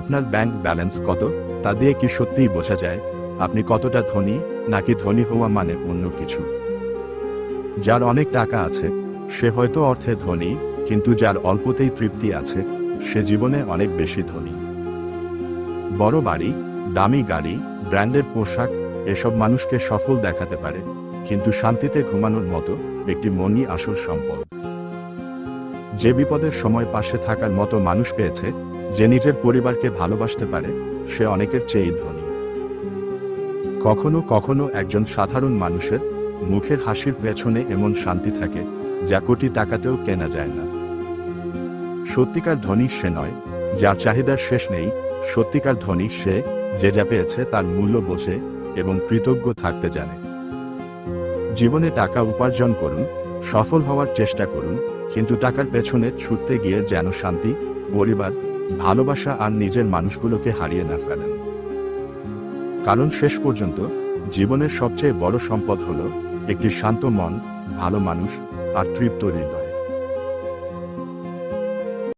আপনার bank balance কত তা দিয়ে কি সত্যিই বোঝা যায় আপনি কতটা ধনী, নাকি ধনী হওয়া মানে অন্য কিছু? যার অনেক টাকা আছে সে হয়তো অর্থে ধনী, কিন্তু যার অল্পতেই তৃপ্তি আছে সে জীবনে অনেক বেশি ধনী। বড় বাড়ি, দামি গাড়ি, ব্র্যান্ডের পোশাক এসব মানুষকে সফল দেখাতে পারে, কিন্তু শান্তিতে ঘুমানোর মতো একটি মনই আসল সম্পদ। যে বিপদের সময় পাশে থাকার মতো মানুষ পেয়েছে, যে নিজের পরিবারকে ভালোবাসতে পারে, সে অনেকের চেয়েই ধনী। কখনো কখনো একজন সাধারণ মানুষের মুখের হাসির পেছনে এমন শান্তি থাকে যা কোটি টাকাতেও কেনা যায় না। সত্যিকার ধনী সে নয় যার চাহিদার শেষ নেই, সত্যিকার ধনী সে যে যা পেয়েছে তার মূল্য বোঝে এবং কৃতজ্ঞ থাকতে জানে। জীবনে টাকা উপার্জন করুন, সফল হওয়ার চেষ্টা করুন, কিন্তু টাকার পেছনে ছুটতে গিয়ে যেন শান্তি, পরিবার, ভালোবাসা আর নিজের মানুষগুলোকে হারিয়ে না ফেলেন। কারণ শেষ পর্যন্ত জীবনের সবচেয়ে বড় সম্পদ হলো একটি শান্ত মন, ভালো মানুষ আর তৃপ্ত হৃদয়।